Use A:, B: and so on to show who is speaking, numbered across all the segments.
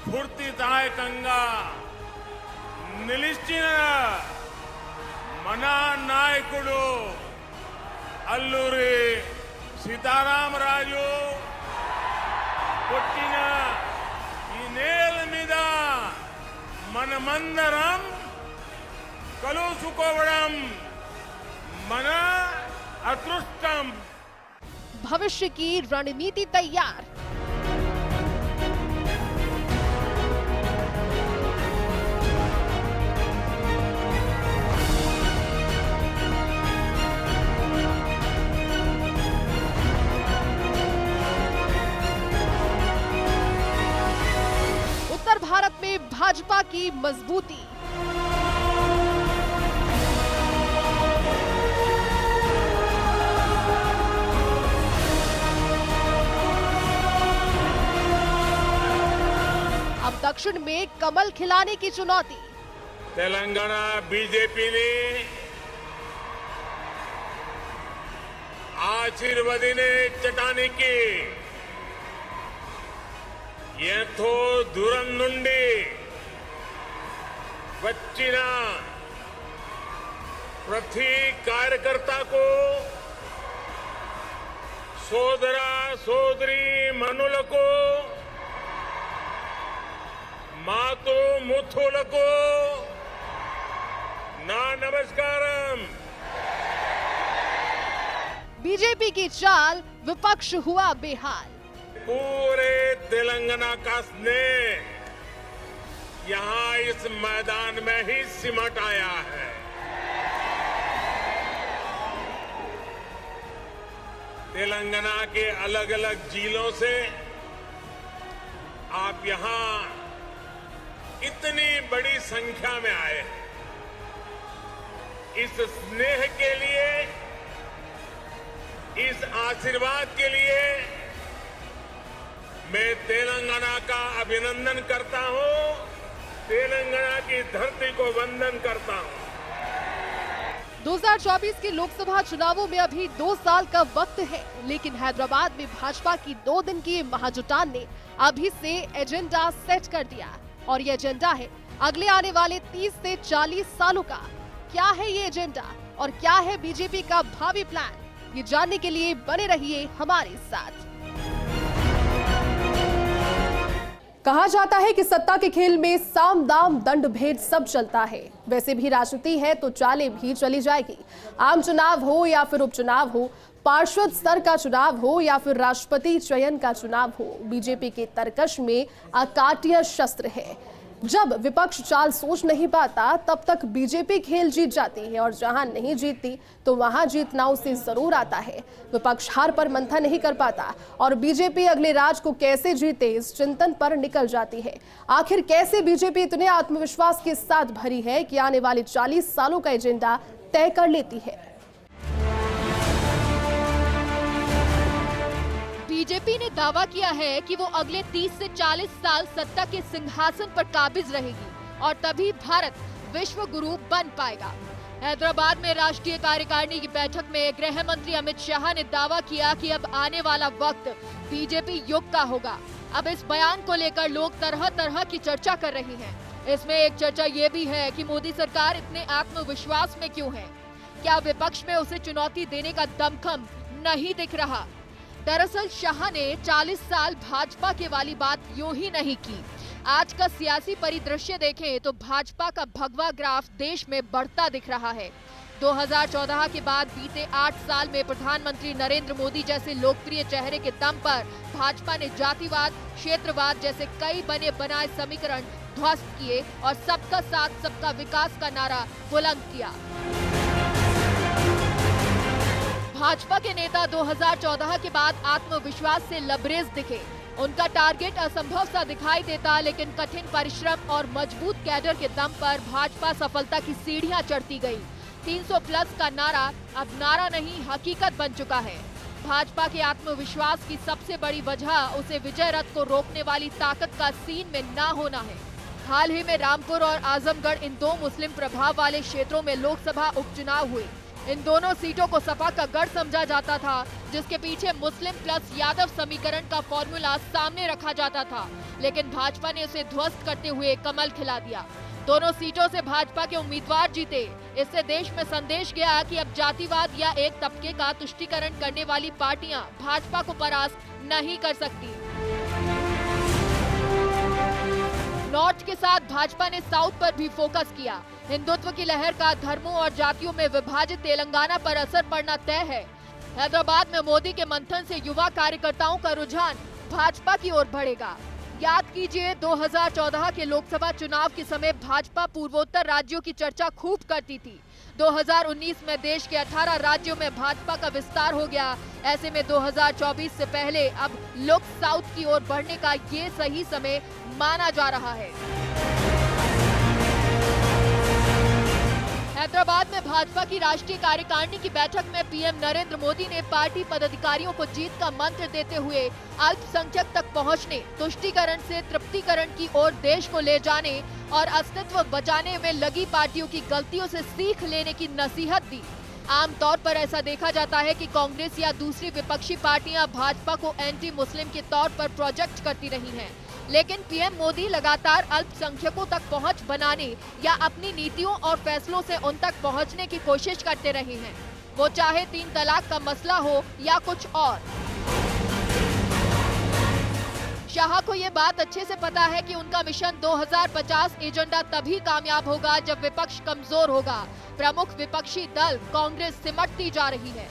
A: పూర్తిదాయ గంగా నిలిచిన మన నాయకుడు అల్లూరి సీతారామరాజు పుట్టిన ఈ నేల మీద మనమందరం కలుసుకోవడం మన అదృష్టం।
B: भविष्य की रणनीति तैयार। उत्तर भारत में भाजपा की मजबूती। अब दक्षिण में कमल खिलाने की चुनौती।
A: तेलंगाना बीजेपी ने आशीर्वादिने चटानिकी ఎంతో దూరం నుండి వచ్చిన ప్రతి కార్యకర్తకు సోదర సోదరి మనులకు మాతు ముత్తులకు నా నమస్కారం।
B: बीजेपी की चाल, विपक्ष हुआ बेहाल।
A: पूरे तेलंगाना का स्नेह यहाँ इस मैदान में ही सिमट आया है। तेलंगाना के अलग अलग जिलों से आप यहाँ इतनी बड़ी संख्या में आए हैं। इस स्नेह के लिए, इस आशीर्वाद के लिए मैं तेलंगाना का अभिनंदन करता हूं, तेलंगाना की धरती को वंदन करता हूं।
B: 2024 के लोकसभा चुनावों में अभी 2 साल का वक्त है, लेकिन हैदराबाद में भाजपा की 2 दिन की महाजुटान ने अभी से एजेंडा सेट कर दिया। और ये एजेंडा है अगले आने वाले 30 से 40 सालों का। क्या है ये एजेंडा और क्या है बीजेपी का भावी प्लान, ये जानने के लिए बने रहिए हमारे साथ। कहा जाता है कि सत्ता के खेल में साम दाम दंड भेद सब चलता है। वैसे भी राजनीति है तो चालें भी चली जाएगी। आम चुनाव हो या फिर उपचुनाव हो, पार्षद स्तर का चुनाव हो या फिर राष्ट्रपति चयन का चुनाव हो, बीजेपी के तरकश में अकाट्य शस्त्र है। जब विपक्ष चाल सोच नहीं पाता तब तक बीजेपी खेल जीत जाती है, और जहां नहीं जीतती तो वहां जीतना उसे जरूर आता है। विपक्ष हार पर मंथन नहीं कर पाता और बीजेपी अगले राज को कैसे जीते इस चिंतन पर निकल जाती है। आखिर कैसे बीजेपी इतने आत्मविश्वास के साथ भरी है कि आने वाले 40 सालों का एजेंडा तय कर लेती है। बीजेपी ने दावा किया है कि वो अगले 30 से 40 साल सत्ता के सिंहासन पर काबिज रहेगी और तभी भारत विश्व गुरु बन पाएगा। हैदराबाद में राष्ट्रीय कार्यकारिणी की बैठक में गृह मंत्री अमित शाह ने दावा किया कि अब आने वाला वक्त बीजेपी युग का होगा। अब इस बयान को लेकर लोग तरह तरह की चर्चा कर रही हैं। इसमें एक चर्चा ये भी है कि मोदी सरकार इतने आत्मविश्वास में क्यों है? क्या विपक्ष में उसे चुनौती देने का दमखम नहीं दिख रहा?
C: 'दरअसल शाह ने 40 साल भाजपा के वाली बात यूं ही नहीं की। क्या विपक्ष में उसे चुनौती देने का दमखम नहीं दिख रहा? 'दरअसल शाह ने 40 साल भाजपा के वाली बात यूं ही नहीं की। क्या विपक्ष में उसे चुनौती देने का दमखम नहीं दिख रहा? 'दरअसल शाह ने आज का सियासी परिदृश्य देखें तो भाजपा का भगवा ग्राफ देश में बढ़ता दिख रहा है। 2014 के बाद बीते 8 साल में प्रधानमंत्री नरेंद्र मोदी जैसे लोकप्रिय चेहरे के दम पर भाजपा ने जातिवाद, क्षेत्रवाद जैसे कई बने बनाए समीकरण ध्वस्त किए और सबका साथ सबका विकास का नारा बुलंद किया। भाजपा के नेता 2014 के बाद आत्मविश्वास से लबरेज दिखे। उनका टारगेट असंभव सा दिखाई देता, लेकिन कठिन परिश्रम और मजबूत कैडर के दम पर भाजपा सफलता की सीढ़ियां चढ़ती गई। 300 प्लस का नारा अब नारा नहीं हकीकत बन चुका है। भाजपा के आत्मविश्वास की सबसे बड़ी वजह उसे विजय रथ को रोकने वाली ताकत का सीन में ना होना है। हाल ही में रामपुर और आजमगढ़ इन दो मुस्लिम प्रभाव वाले क्षेत्रों में लोकसभा उपचुनाव हुए। इन दोनों सीटों को सपा का गढ़ समझा जाता था, जिसके पीछे मुस्लिम प्लस यादव समीकरण का फॉर्मूला सामने रखा जाता था, लेकिन भाजपा ने उसे ध्वस्त करते हुए कमल खिला दिया। दोनों सीटों से भाजपा के उम्मीदवार जीते। इससे देश में संदेश गया कि अब जातिवाद या एक तबके का तुष्टीकरण करने वाली पार्टियां भाजपा को परास्त नहीं कर सकती। नॉर्थ के साथ भाजपा ने साउथ पर भी फोकस किया। हिंदुत्व की लहर का धर्मों और जातियों में विभाजित तेलंगाना पर असर पड़ना तय है। हैदराबाद में मोदी के मंथन से युवा कार्यकर्ताओं का रुझान भाजपा की ओर बढ़ेगा। याद कीजिए 2014 के लोकसभा चुनाव के समय भाजपा पूर्वोत्तर राज्यों की चर्चा खूब करती थी। 2019 में देश के 18 राज्यों में भाजपा का विस्तार हो गया। ऐसे में 2024 से पहले अब लुक साउथ की ओर बढ़ने का ये सही समय माना जा रहा है। हैदराबाद में भाजपा की राष्ट्रीय कार्यकारिणी की बैठक में पीएम नरेंद्र मोदी ने पार्टी पदाधिकारियों को जीत का मंत्र देते हुए अल्पसंख्यक तक पहुंचने, तुष्टीकरण से तृप्तिकरण की ओर देश को ले जाने और अस्तित्व बचाने में लगी पार्टियों की गलतियों से सीख लेने की नसीहत दी। आमतौर पर ऐसा देखा जाता है कि कांग्रेस या दूसरी विपक्षी पार्टियां भाजपा को एंटी मुस्लिम के तौर पर प्रोजेक्ट करती रही हैं। लेकिन पीएम मोदी लगातार अल्पसंख्यकों तक पहुंच बनाने या अपनी नीतियों और फैसलों से उन तक पहुंचने की कोशिश करते रहे हैं, वो चाहे 3 तलाक का मसला हो या कुछ और। शाह को ये बात अच्छे से पता है कि उनका मिशन 2050 एजेंडा तभी कामयाब होगा जब विपक्ष कमजोर होगा। प्रमुख विपक्षी दल कांग्रेस सिमटती जा रही है।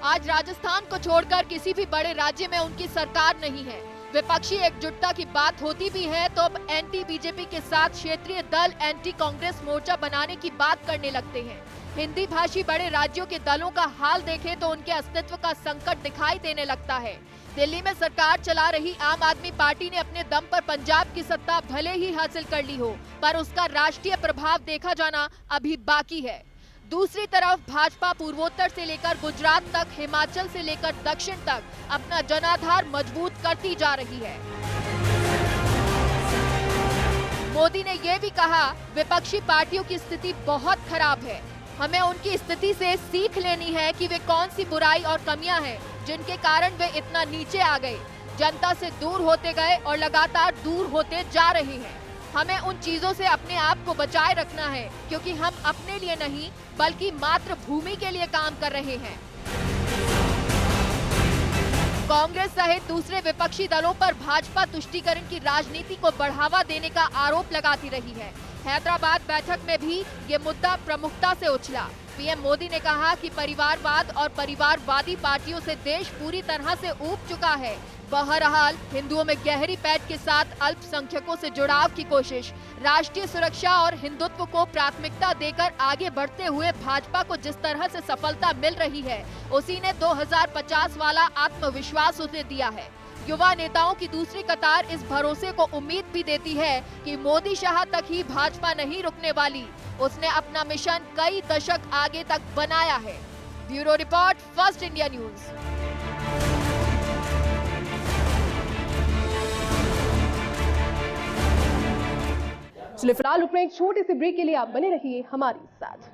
C: आज राजस्थान को छोड़कर किसी भी बड़े राज्य में उनकी सरकार नहीं है। विपक्षी एकजुटता की बात होती भी है तो अब एंटी बीजेपी के साथ क्षेत्रीय दल एंटी कांग्रेस मोर्चा बनाने की बात करने लगते हैं। हिंदी भाषी बड़े राज्यों के दलों का हाल देखें तो उनके अस्तित्व का संकट दिखाई देने लगता है। दिल्ली में सरकार चला रही आम आदमी पार्टी ने अपने दम पर पंजाब की सत्ता भले ही हासिल कर ली हो, पर उसका राष्ट्रीय प्रभाव देखा जाना अभी बाकी है। दूसरी तरफ भाजपा पूर्वोत्तर से लेकर गुजरात तक, हिमाचल से लेकर दक्षिण तक अपना जनाधार मजबूत करती जा रही है। मोदी ने ये भी कहा, विपक्षी पार्टियों की स्थिति बहुत खराब है। हमें उनकी स्थिति से सीख लेनी है कि वे कौन सी बुराई और कमियां हैं जिनके कारण वे इतना नीचे आ गए, जनता से दूर होते गए और लगातार दूर होते जा रहे हैं। हमें उन चीजों से अपने आप को बचाए रखना है, क्योंकि हम अपने लिए नहीं बल्कि मातृभूमि के लिए काम कर रहे हैं। कांग्रेस सहित दूसरे विपक्षी दलों पर भाजपा तुष्टीकरण की राजनीति को बढ़ावा देने का आरोप लगाती रही है। हैदराबाद बैठक में भी ये मुद्दा प्रमुखता से उछला। पीएम मोदी ने कहा कि परिवारवाद और परिवारवादी पार्टियों से देश पूरी तरह से ऊब चुका है। बहरहाल हिंदुओं में गहरी पैठ के साथ अल्पसंख्यकों से जुड़ाव की कोशिश, राष्ट्रीय सुरक्षा और हिंदुत्व को प्राथमिकता देकर आगे बढ़ते हुए भाजपा को जिस तरह से सफलता मिल रही है, उसी ने 2050 वाला आत्मविश्वास उसे दिया है। युवा नेताओं की दूसरी कतार इस भरोसे को उम्मीद भी देती है कि मोदी शाह तक ही भाजपा नहीं रुकने वाली। उसने अपना मिशन कई दशक आगे तक बनाया है। Bureau report, first India news.
B: चलिए फिलहाल रुक रहे एक छोटे से ब्रेक के लिए, आप बने रहिए हमारे साथ।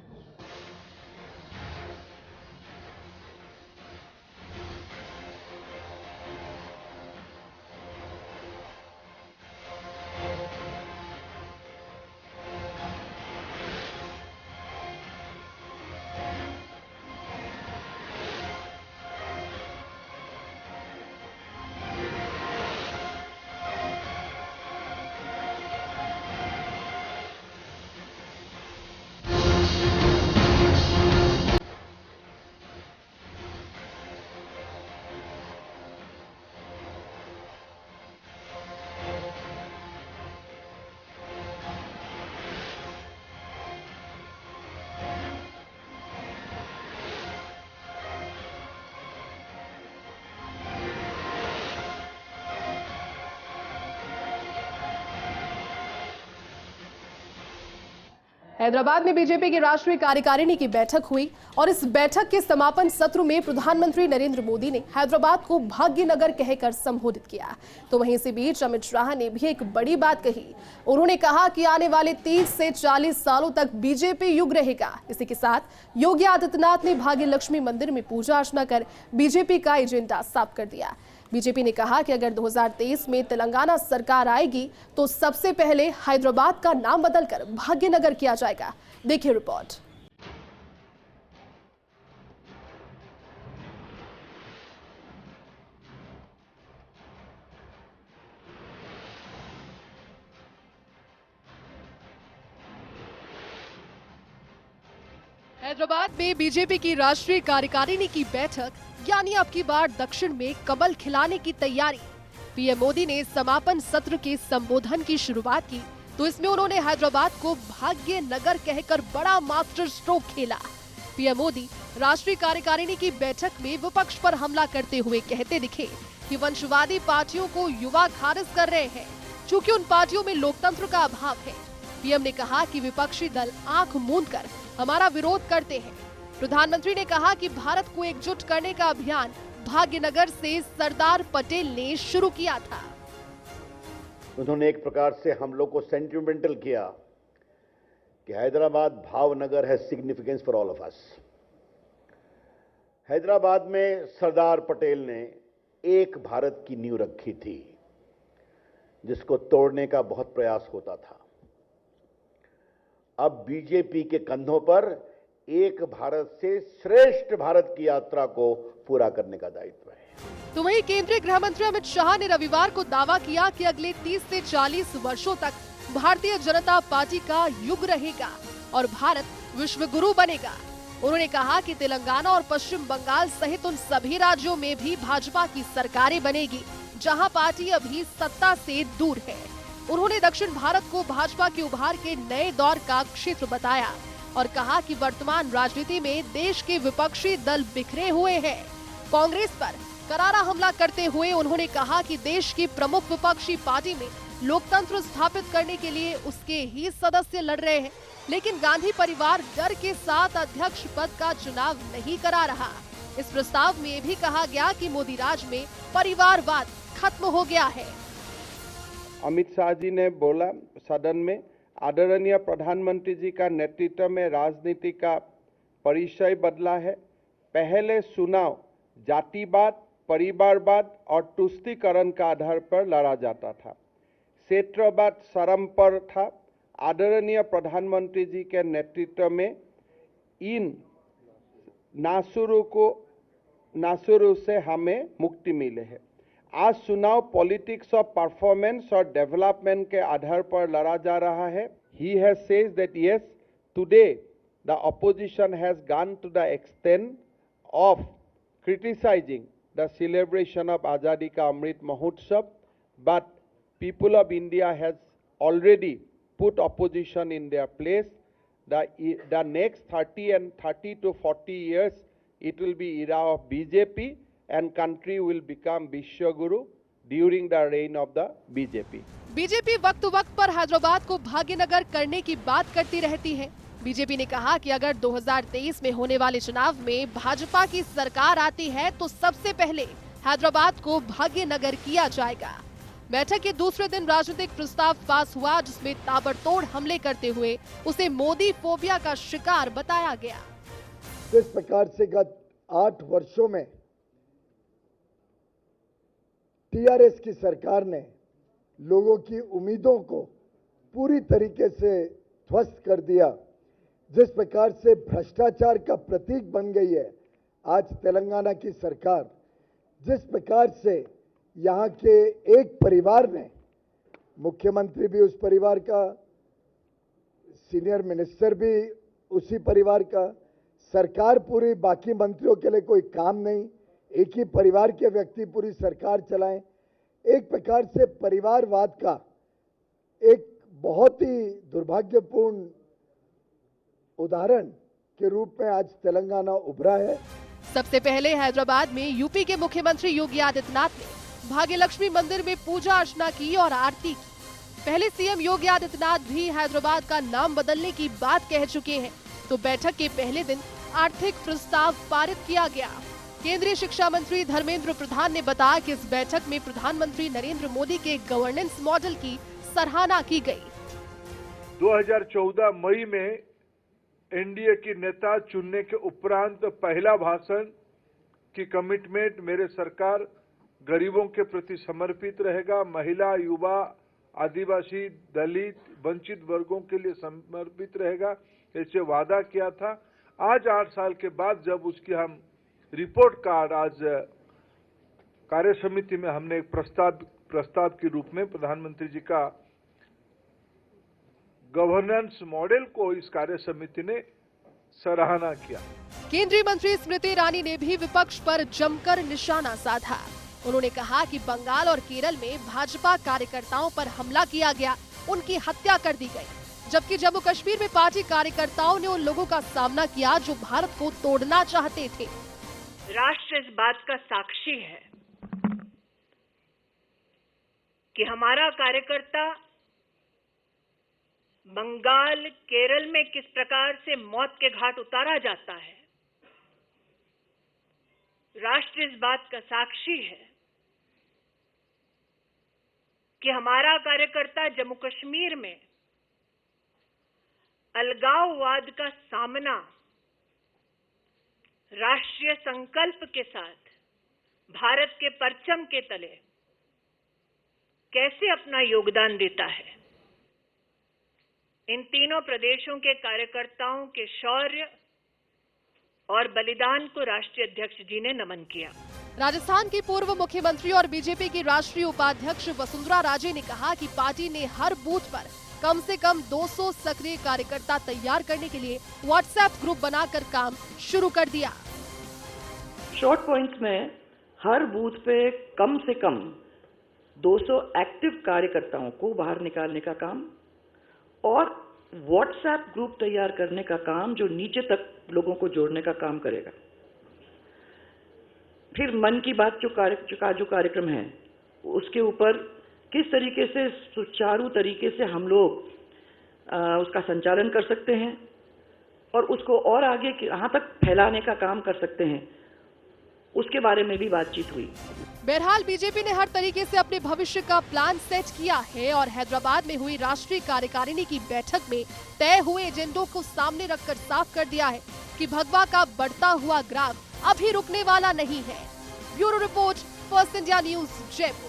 B: हैदराबाद में बीजेपी की राष्ट्रीय कार्यकारिणी की बैठक हुई और इस बैठक के समापन सत्र में प्रधानमंत्री नरेंद्र मोदी ने हैदराबाद को भाग्यनगर कहकर संबोधित किया। तो वहीं इसी बीच अमित शाह ने भी एक बड़ी बात कही। उन्होंने कहा कि आने वाले 30 से 40 सालों तक बीजेपी युग रहेगा। इसी के साथ योगी आदित्यनाथ ने भाग्य लक्ष्मी मंदिर में पूजा अर्चना कर बीजेपी का एजेंडा साफ कर दिया। बीजेपी ने कहा कि अगर 2023 में तेलंगाना सरकार आएगी तो सबसे पहले हैदराबाद का नाम बदलकर भाग्यनगर किया जाएगा। देखिए रिपोर्ट। हैदराबाद में बीजेपी की राष्ट्रीय कार्यकारिणी की बैठक यानी अब की बार दक्षिण में कमल खिलाने की तैयारी। पीएम मोदी ने समापन सत्र के संबोधन की शुरुआत की तो इसमें उन्होंने हैदराबाद को भाग्य नगर कहकर बड़ा मास्टर स्ट्रोक खेला। पीएम मोदी राष्ट्रीय कार्यकारिणी की बैठक में विपक्ष पर हमला करते हुए कहते दिखे कि वंशवादी पार्टियों को युवा खारिज कर रहे हैं, चूँकि उन पार्टियों में लोकतंत्र का अभाव है। पीएम ने कहा कि विपक्षी दल आंख मूंदकर हमारा विरोध करते हैं। प्रधानमंत्री ने कहा कि भारत को एकजुट करने का अभियान भाग्यनगर से सरदार पटेल ने शुरू किया था।
D: उन्होंने एक प्रकार से हम लोग को सेंटिमेंटल किया कि हैदराबाद भावनगर है significance for all of us. Hyderabad में सरदार पटेल ने एक भारत की नींव रखी थी जिसको तोड़ने का बहुत प्रयास होता था। अब बीजेपी के कंधों पर एक भारत से श्रेष्ठ भारत की यात्रा को पूरा करने का दायित्व है।
B: तो वहीं केंद्रीय गृह मंत्री अमित शाह ने रविवार को दावा किया कि अगले 30 से 40 वर्षों तक भारतीय जनता पार्टी का युग रहेगा और भारत विश्व गुरु बनेगा। उन्होंने कहा कि तेलंगाना और पश्चिम बंगाल सहित उन सभी राज्यों में भी भाजपा की सरकारें बनेगी जहां पार्टी अभी सत्ता से दूर है। उन्होंने दक्षिण भारत को भाजपा के उभार के नए दौर का क्षेत्र बताया और कहा कि वर्तमान राजनीति में देश के विपक्षी दल बिखरे हुए हैं। कांग्रेस पर करारा हमला करते हुए उन्होंने कहा कि देश की प्रमुख विपक्षी पार्टी में लोकतंत्र स्थापित करने के लिए उसके ही सदस्य लड़ रहे हैं, लेकिन गांधी परिवार डर के साथ अध्यक्ष पद का चुनाव नहीं करा रहा। इस प्रस्ताव में भी कहा गया कि मोदी राज में परिवारवाद खत्म हो गया है।
E: अमित शाह जी ने बोला सदन में, आदरणीय प्रधानमंत्री जी का नेतृत्व में राजनीति का परिचय बदला है। पहले चुनाव जातिवाद, परिवारवाद और तुष्टीकरण का आधार पर लड़ा जाता था। क्षेत्रवाद शर्म पर था। आदरणीय प्रधानमंत्री जी के नेतृत्व में इन नासुरों से हमें मुक्ति मिले है। आज चुनाव पॉलिटिक्स ऑफ परफॉर्मेंस और डेवलपमेंट के आधार पर लड़ा जा रहा है। He has said that yes, today the opposition has gone to the extent of criticizing the celebration of Azadi Ka Amrit Mahotsav, but people of India has already put opposition in their place. The next 30 to 40 years, it will be era of BJP. And country will become Vishwaguru during the reign of the BJP.
B: BJP वक्त वक्त पर हैदराबाद को भाग्यनगर करने की बात करती रहती है। बीजेपी ने कहा कि अगर 2023 में होने वाले चुनाव में भाजपा की सरकार आती है तो सबसे पहले हैदराबाद को भाग्यनगर किया जाएगा। बैठक के दूसरे दिन राजनीतिक प्रस्ताव पास हुआ जिसमें ताबड़तोड़ हमले करते हुए उसे मोदी फोबिया का शिकार बताया गया।
F: जिस प्रकार से गत 8 वर्षों में टीआरएस की सरकार ने लोगों की उम्मीदों को पूरी तरीके से ध्वस्त कर दिया, जिस प्रकार से भ्रष्टाचार का प्रतीक बन गई है आज तेलंगाना की सरकार, जिस प्रकार से यहाँ के एक परिवार ने, मुख्यमंत्री भी उस परिवार का, सीनियर मिनिस्टर भी उसी परिवार का, सरकार पूरी, बाकी मंत्रियों के लिए कोई काम नहीं, एक ही परिवार के व्यक्ति पूरी सरकार चलाएं, एक प्रकार से परिवारवाद का एक बहुत ही दुर्भाग्यपूर्ण उदाहरण के रूप में आज तेलंगाना उभरा है।
B: सबसे पहले हैदराबाद में यूपी के मुख्यमंत्री योगी आदित्यनाथ ने भाग्यलक्ष्मी मंदिर में पूजा अर्चना की और आरती की। पहले सीएम योगी आदित्यनाथ भी हैदराबाद का नाम बदलने की बात कह चुके हैं। तो बैठक के पहले दिन आर्थिक प्रस्ताव पारित किया गया। केंद्रीय शिक्षा मंत्री धर्मेंद्र प्रधान ने बताया कि इस बैठक में प्रधानमंत्री नरेंद्र मोदी के गवर्नेंस मॉडल की सराहना की गई।
G: 2014 मई में एनडीए की नेता चुनने के उपरांत पहला भाषण की कमिटमेंट मेरे सरकार गरीबों के प्रति समर्पित रहेगा, महिला, युवा, आदिवासी, दलित, वंचित वर्गों के लिए समर्पित रहेगा, ऐसे वादा किया था। आज 8 साल के बाद जब उसकी हम रिपोर्ट कार्ड आज कार्य समिति में हमने एक प्रस्ताव के रूप में प्रधानमंत्री जी का गवर्नेंस मॉडल को इस कार्य समिति ने सराहना किया।
B: केंद्रीय मंत्री स्मृति ईरानी ने भी विपक्ष पर जमकर निशाना साधा। उन्होंने कहा कि बंगाल और केरल में भाजपा कार्यकर्ताओं पर हमला किया गया, उनकी हत्या कर दी गई, जबकि जम्मू कश्मीर में पार्टी कार्यकर्ताओं ने उन लोगों का सामना किया जो भारत को तोड़ना चाहते थे।
H: राष्ट्र इस बात का साक्षी है कि हमारा कार्यकर्ता बंगाल, केरल में किस प्रकार से मौत के घाट उतारा जाता है। राष्ट्र इस बात का साक्षी है कि हमारा कार्यकर्ता जम्मू कश्मीर में अलगाववाद का सामना राष्ट्रीय संकल्प के साथ भारत के परचम के तले कैसे अपना योगदान देता है। इन तीनों प्रदेशों के कार्यकर्ताओं के शौर्य और बलिदान को राष्ट्रीय अध्यक्ष जी ने नमन किया।
B: राजस्थान की पूर्व मुख्यमंत्री और बीजेपी की राष्ट्रीय उपाध्यक्ष वसुंधरा राजे ने कहा कि पार्टी ने हर बूथ पर कम से कम 200 सक्रिय कार्यकर्ता तैयार करने के लिए व्हाट्सएप ग्रुप बनाकर काम शुरू कर दिया।
I: शॉर्ट पॉइंट्स में हर बूथ पे कम से कम 200 एक्टिव कार्यकर्ताओं को बाहर निकालने का काम और व्हाट्सएप ग्रुप तैयार करने का काम जो नीचे तक लोगों को जोड़ने का काम करेगा। फिर मन की बात जो कार्यक्रम है उसके ऊपर किस तरीके से सुचारू तरीके से हम लोग उसका संचालन कर सकते हैं और उसको और आगे कहाँ तक फैलाने का काम कर सकते हैं, उसके बारे में भी बातचीत हुई।
B: बहरहाल बीजेपी ने हर तरीके से अपने भविष्य का प्लान सेट किया है और हैदराबाद में हुई राष्ट्रीय कार्यकारिणी की बैठक में तय हुए एजेंडों को सामने रखकर साफ कर दिया है कि भगवा का बढ़ता हुआ ग्राफ अभी रुकने वाला नहीं है। Bureau report, first India news, Jaipur.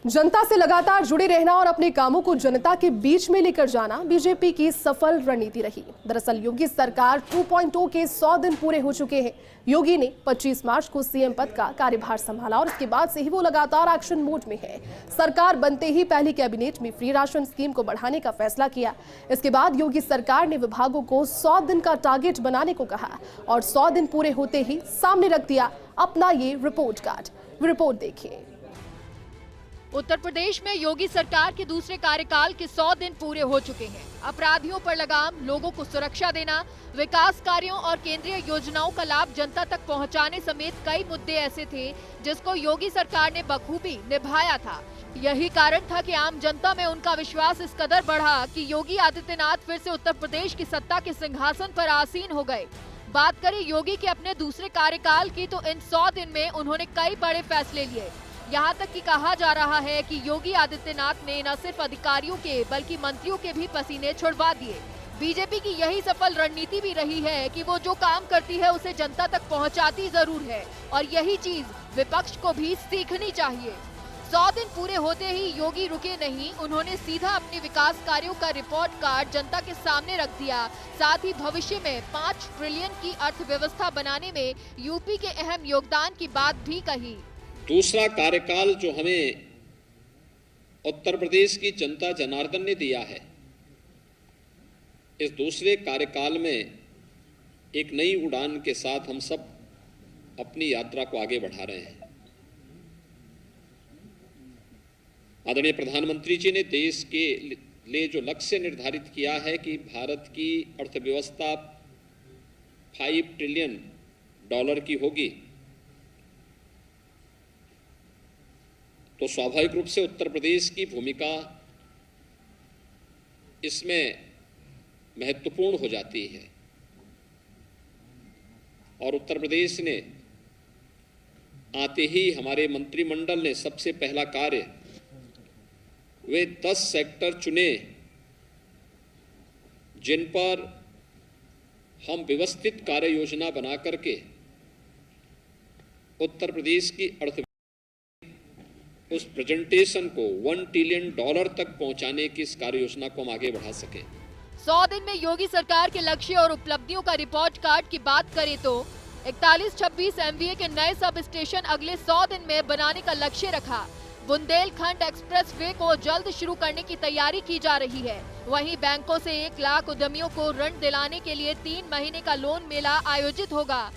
B: जनता से लगातार जुड़े रहना और अपने कामों को जनता के बीच में लेकर जाना बीजेपी की सफल रणनीति रही। दरअसल योगी सरकार 2.0 के 100 दिन पूरे हो चुके हैं। योगी ने 25 मार्च को सीएम पद का कार्यभार संभाला और इसके बाद से ही वो लगातार एक्शन मोड में है। सरकार बनते ही पहली कैबिनेट में फ्री राशन स्कीम को बढ़ाने का फैसला किया। इसके बाद योगी सरकार ने विभागों को 100 दिन का टारगेट बनाने को कहा और 100 दिन पूरे होते ही सामने रख दिया अपना ये रिपोर्ट कार्ड। रिपोर्ट देखिए।
C: उत्तर प्रदेश में योगी सरकार के दूसरे कार्यकाल के 100 दिन पूरे हो चुके हैं। अपराधियों पर लगाम, लोगों को सुरक्षा देना, विकास कार्यों और केंद्रीय योजनाओं का लाभ जनता तक पहुंचाने समेत कई मुद्दे ऐसे थे जिसको योगी सरकार ने बखूबी निभाया था। यही कारण था कि आम जनता में उनका विश्वास इस कदर बढ़ा कि योगी आदित्यनाथ फिर से उत्तर प्रदेश की सत्ता के सिंहासन पर आसीन हो गए। बात करें योगी के अपने दूसरे कार्यकाल की तो इन 100 दिन में उन्होंने कई बड़े फैसले लिए। यहाँ तक कि कहा जा रहा है कि योगी आदित्यनाथ ने न सिर्फ अधिकारियों के बल्कि मंत्रियों के भी पसीने छुड़वा दिए। बीजेपी की यही सफल रणनीति भी रही है कि वो जो काम करती है उसे जनता तक पहुँचाती जरूर है और यही चीज विपक्ष को भी सीखनी चाहिए। 100 दिन पूरे होते ही योगी रुके नहीं, उन्होंने सीधा अपने विकास कार्यों का रिपोर्ट कार्ड जनता के सामने रख दिया। साथ ही भविष्य में 5 ट्रिलियन की अर्थव्यवस्था बनाने में यूपी के अहम योगदान की बात भी कही।
J: दूसरा कार्यकाल जो हमें उत्तर प्रदेश की जनता जनार्दन ने दिया है, इस दूसरे कार्यकाल में एक नई उड़ान के साथ हम सब अपनी यात्रा को आगे बढ़ा रहे हैं। आदरणीय प्रधानमंत्री जी ने देश के लिए जो लक्ष्य निर्धारित किया है कि भारत की अर्थव्यवस्था 5 ट्रिलियन डॉलर की होगी, तो स्वाभाविक रूप से उत्तर प्रदेश की भूमिका इसमें महत्वपूर्ण हो जाती है। और उत्तर प्रदेश ने आते ही हमारे मंत्रिमंडल ने सबसे पहला कार्य वे 10 सेक्टर चुने जिन पर हम व्यवस्थित कार्य योजना बना करके उत्तर प्रदेश की अर्थव्यवस्था उस प्रेजेंटेशन को $1 ट्रिलियन तक पहुंचाने की इस कार्य योजना को हम आगे बढ़ा सके।
C: 100 दिन में योगी सरकार के लक्ष्य और उपलब्धियों का रिपोर्ट कार्ड की बात करें तो 41-26 MVA के नए सब स्टेशन अगले 100 दिन में बनाने का लक्ष्य रखा। बुंदेलखंड एक्सप्रेस वे को जल्द शुरू करने की तैयारी की जा रही है। वहीं बैंकों से 1 लाख उद्यमियों को ऋण दिलाने के लिए 3 महीने का लोन मेला आयोजित होगा।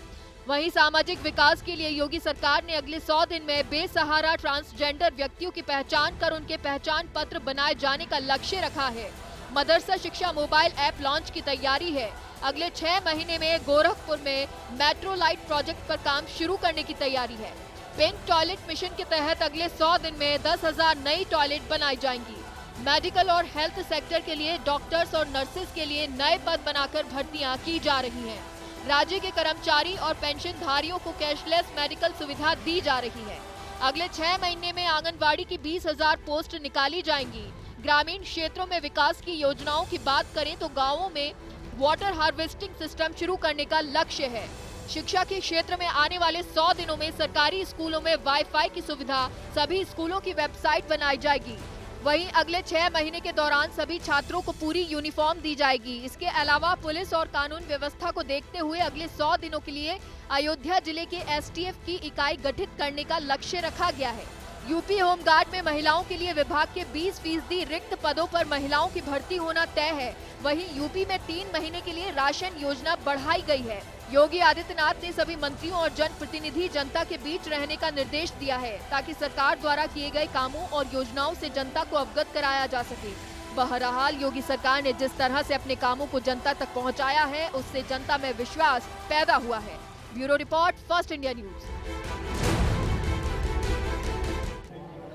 C: वहीं सामाजिक विकास के लिए योगी सरकार ने अगले 100 दिन में बेसहारा ट्रांसजेंडर व्यक्तियों की पहचान कर उनके पहचान पत्र बनाए जाने का लक्ष्य रखा है। मदरसा शिक्षा मोबाइल ऐप लॉन्च की तैयारी है। अगले 6 महीने में गोरखपुर में मेट्रो लाइट प्रोजेक्ट पर काम शुरू करने की तैयारी है। पिंक टॉयलेट मिशन के तहत अगले 100 दिन में 10,000 नई टॉयलेट बनाई जाएंगी। मेडिकल और हेल्थ सेक्टर के लिए डॉक्टर्स और नर्सेज के लिए नए पद बनाकर भर्तियां की जा रही हैं। राज्य के कर्मचारी और पेंशनधारियों को कैशलेस मेडिकल सुविधा दी जा रही है। अगले 6 महीने में आंगनबाड़ी की 20,000 पोस्ट निकाली जाएंगी। ग्रामीण क्षेत्रों में विकास की योजनाओं की बात करें तो गाँवों में वाटर हार्वेस्टिंग सिस्टम शुरू करने का लक्ष्य है। शिक्षा के क्षेत्र में आने वाले 100 दिनों में सरकारी स्कूलों में वाईफाई की सुविधा सभी स्कूलों की वेबसाइट बनाई जाएगी। वहीं अगले 6 महीने के दौरान सभी छात्रों को पूरी यूनिफॉर्म दी जाएगी। इसके अलावा पुलिस और कानून व्यवस्था को देखते हुए अगले 100 दिनों के लिए अयोध्या जिले के STF की इकाई गठित करने का लक्ष्य रखा गया है। यूपी होमगार्ड में महिलाओं के लिए विभाग के 20% रिक्त पदों पर महिलाओं की भर्ती होना तय है। वहीं यूपी में 3 महीने के लिए राशन योजना बढ़ाई गई है। योगी आदित्यनाथ ने सभी मंत्रियों और जनप्रतिनिधि जनता के बीच रहने का निर्देश दिया है ताकि सरकार द्वारा किए गए कामों और योजनाओं से जनता को अवगत कराया जा सके। बहरहाल योगी सरकार ने जिस तरह से अपने कामों को जनता तक पहुंचाया है उससे जनता में विश्वास पैदा हुआ है। Bureau report, first India news.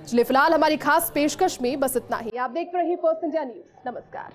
B: चलिए फिलहाल हमारी खास पेशकश में बस इतना ही। आप देख रहे हैं फर्स्ट इंडिया न्यूज। नमस्कार।